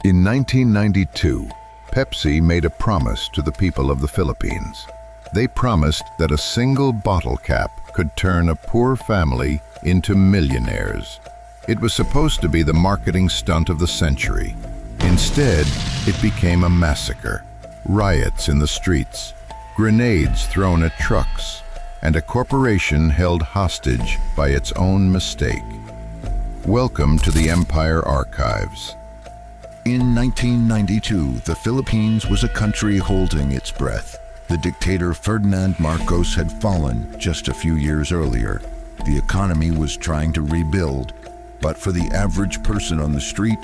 In 1992, Pepsi made a promise to the people of the Philippines. They promised that a single bottle cap could turn a poor family into millionaires. It was supposed to be the marketing stunt of the century. Instead, it became a massacre. Riots in the streets, grenades thrown at trucks, and a corporation held hostage by its own mistake. Welcome to the Empire Archives. In 1992, the Philippines was a country holding its breath. The dictator Ferdinand Marcos had fallen just a few years earlier. The economy was trying to rebuild, but for the average person on the street,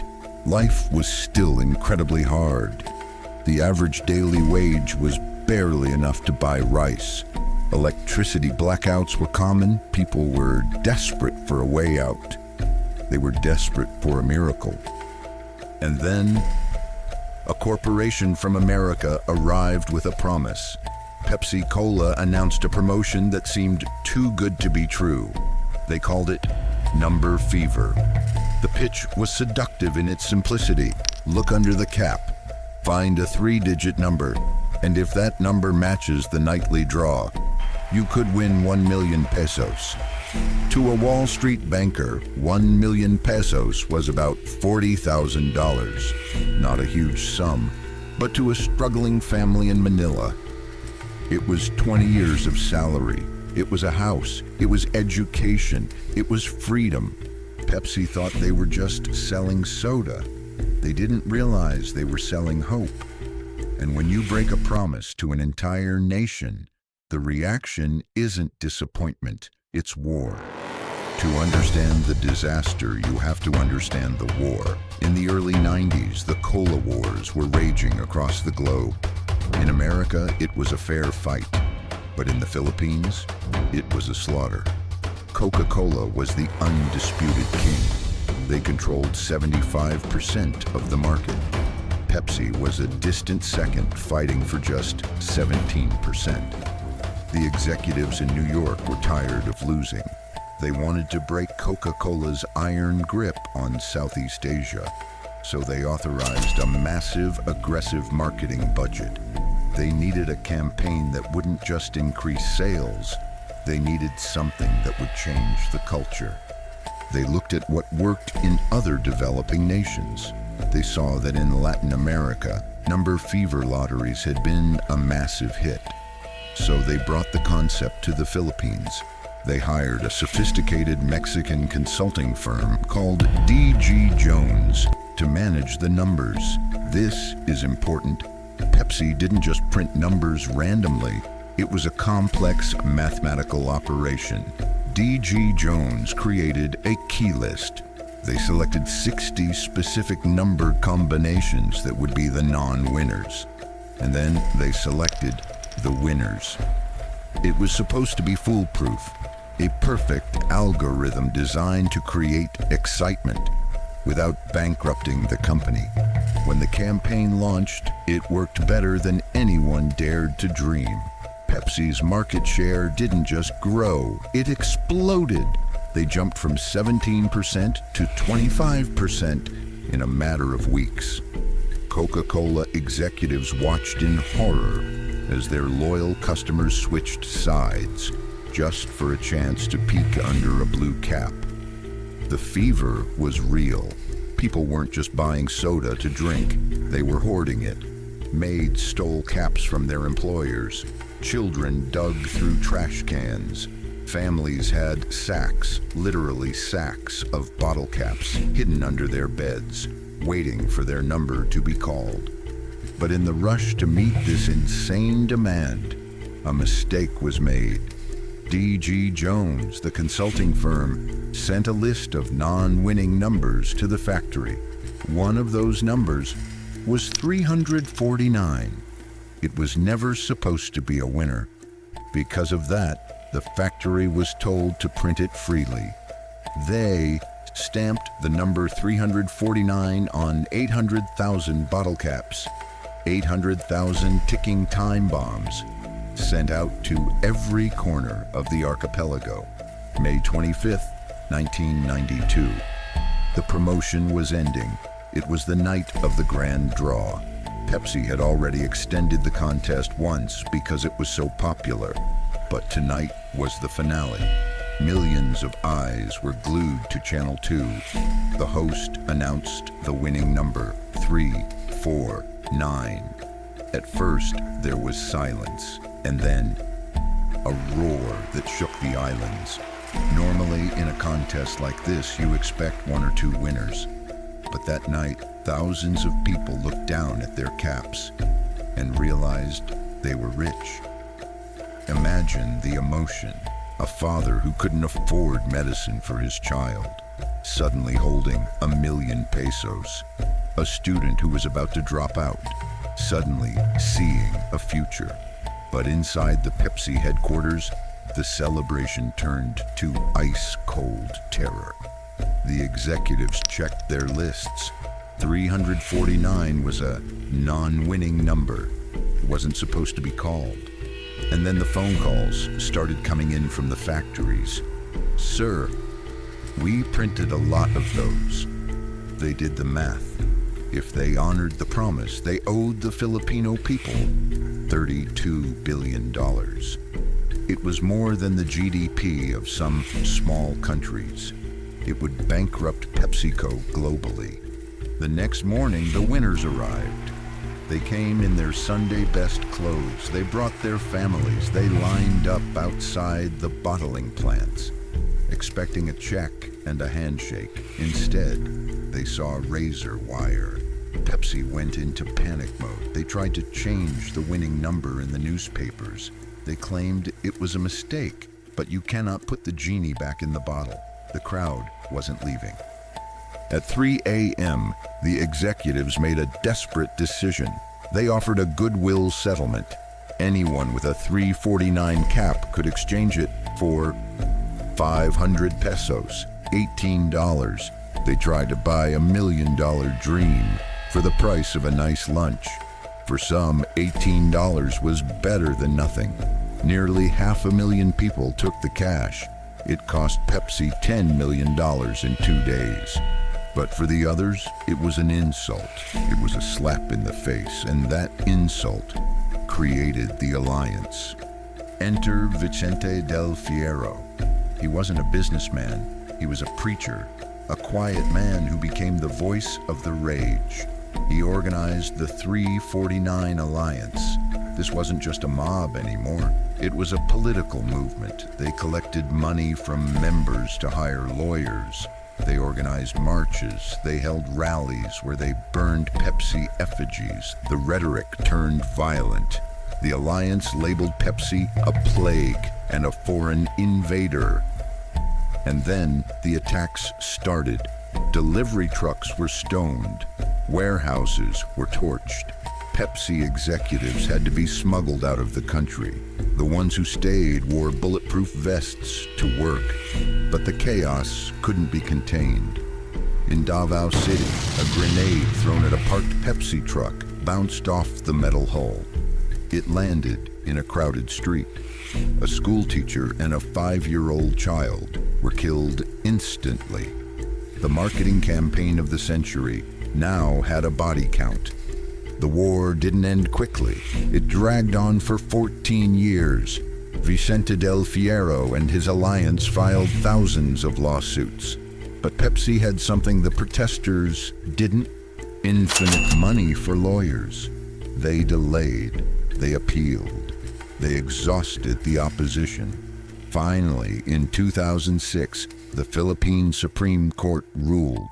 life was still incredibly hard. The average daily wage was barely enough to buy rice. Electricity blackouts were common. People were desperate for a way out. They were desperate for a miracle. And then, a corporation from America arrived with a promise. Pepsi-Cola announced a promotion that seemed too good to be true. They called it Number Fever. The pitch was seductive in its simplicity. Look under the cap, find a 3-digit number, and if that number matches the nightly draw, you could win 1 million pesos. To a Wall Street banker, 1 million pesos was about $40,000. Not a huge sum, but to a struggling family in Manila, it was 20 years of salary. It was a house. It was education. It was freedom. Pepsi thought they were just selling soda. They didn't realize they were selling hope. And when you break a promise to an entire nation, the reaction isn't disappointment. It's war. To understand the disaster, you have to understand the war. In the early 90s, the Cola Wars were raging across the globe. In America, it was a fair fight. But in the Philippines, it was a slaughter. Coca-Cola was the undisputed king. They controlled 75% of the market. Pepsi was a distant second, fighting for just 17%. The executives in New York were tired of losing. They wanted to break Coca-Cola's iron grip on Southeast Asia, so they authorized a massive, aggressive marketing budget. They needed a campaign that wouldn't just increase sales, they needed something that would change the culture. They looked at what worked in other developing nations. They saw that in Latin America, number fever lotteries had been a massive hit. So they brought the concept to the Philippines. They hired a sophisticated Mexican consulting firm called D.G. Jones to manage the numbers. This is important. Pepsi didn't just print numbers randomly. It was a complex mathematical operation. D.G. Jones created a key list. They selected 60 specific number combinations that would be the non-winners. And then they selected the winners. It was supposed to be foolproof, a perfect algorithm designed to create excitement without bankrupting the company. When the campaign launched, it worked better than anyone dared to dream. Pepsi's market share didn't just grow, it exploded. They jumped from 17% to 25% in a matter of weeks. Coca-Cola executives watched in horror as their loyal customers switched sides just for a chance to peek under a blue cap. The fever was real. People weren't just buying soda to drink, they were hoarding it. Maids stole caps from their employers. Children dug through trash cans. Families had sacks, literally sacks, of bottle caps hidden under their beds, waiting for their number to be called. But in the rush to meet this insane demand, a mistake was made. D.G. Jones, the consulting firm, sent a list of non-winning numbers to the factory. One of those numbers was 349. It was never supposed to be a winner. Because of that, the factory was told to print it freely. They stamped the number 349 on 800,000 bottle caps. 800,000 ticking time bombs sent out to every corner of the archipelago. May 25th, 1992. The promotion was ending. It was the night of the grand draw. Pepsi had already extended the contest once because it was so popular, but tonight was the finale. Millions of eyes were glued to Channel 2. The host announced the winning number, 349. At first, there was silence, and then a roar that shook the islands. Normally, in a contest like this, you expect one or two winners. But that night, thousands of people looked down at their caps and realized they were rich. Imagine the emotion. A father who couldn't afford medicine for his child, suddenly holding 1,000,000 pesos. A student who was about to drop out, suddenly seeing a future. But inside the Pepsi headquarters, the celebration turned to ice-cold terror. The executives checked their lists. 349 was a non-winning number. It wasn't supposed to be called. And then the phone calls started coming in from the factories. "Sir, we printed a lot of those." They did the math. If they honored the promise, they owed the Filipino people $32 billion. It was more than the GDP of some small countries. It would bankrupt PepsiCo globally. The next morning, the winners arrived. They came in their Sunday best clothes. They brought their families. They lined up outside the bottling plants, expecting a check and a handshake. Instead, they saw razor wire. Pepsi went into panic mode. They tried to change the winning number in the newspapers. They claimed it was a mistake, but you cannot put the genie back in the bottle. The crowd wasn't leaving. At 3 a.m., the executives made a desperate decision. They offered a goodwill settlement. Anyone with a 349 cap could exchange it for 500 pesos, $18. They tried to buy a $1 million dream for the price of a nice lunch. For some, $18 was better than nothing. Nearly 500,000 people took the cash. It cost Pepsi $10 million in 2 days. But for the others, it was an insult. It was a slap in the face, and that insult created the alliance. Enter Vicente del Fierro. He wasn't a businessman. He was a preacher, a quiet man who became the voice of the rage. He organized the 349 Alliance. This wasn't just a mob anymore. It was a political movement. They collected money from members to hire lawyers. They organized marches. They held rallies where they burned Pepsi effigies. The rhetoric turned violent. The Alliance labeled Pepsi a plague and a foreign invader. And then the attacks started. Delivery trucks were stoned. Warehouses were torched. Pepsi executives had to be smuggled out of the country. The ones who stayed wore bulletproof vests to work. But the chaos couldn't be contained. In Davao City, a grenade thrown at a parked Pepsi truck bounced off the metal hull. It landed in a crowded street. A schoolteacher and a 5-year-old child were killed instantly. The marketing campaign of the century now had a body count. The war didn't end quickly. It dragged on for 14 years. Vicente del Fierro and his alliance filed thousands of lawsuits. But Pepsi had something the protesters didn't: infinite money for lawyers. They delayed. They appealed. They exhausted the opposition. Finally, in 2006, the Philippine Supreme Court ruled.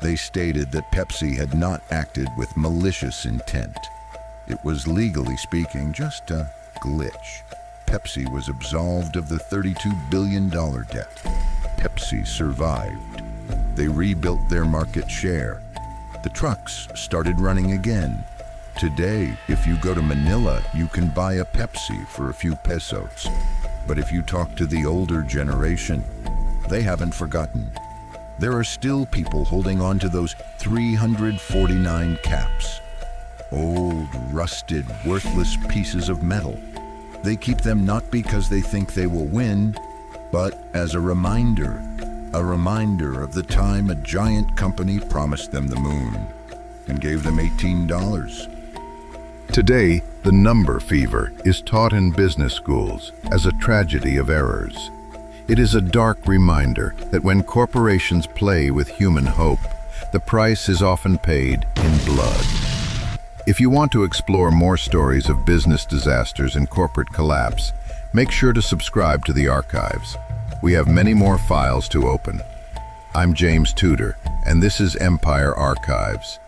They stated that Pepsi had not acted with malicious intent. It was, legally speaking, just a glitch. Pepsi was absolved of the $32 billion debt. Pepsi survived. They rebuilt their market share. The trucks started running again. Today, if you go to Manila, you can buy a Pepsi for a few pesos. But if you talk to the older generation, they haven't forgotten. There are still people holding on to those 349 caps. Old, rusted, worthless pieces of metal. They keep them not because they think they will win, but as a reminder of the time a giant company promised them the moon. and gave them $18. Today, the number fever is taught in business schools as a tragedy of errors. It is a dark reminder that when corporations play with human hope, the price is often paid in blood. If you want to explore more stories of business disasters and corporate collapse, make sure to subscribe to the archives. We have many more files to open. I'm James Tudor, and this is Empire Archives.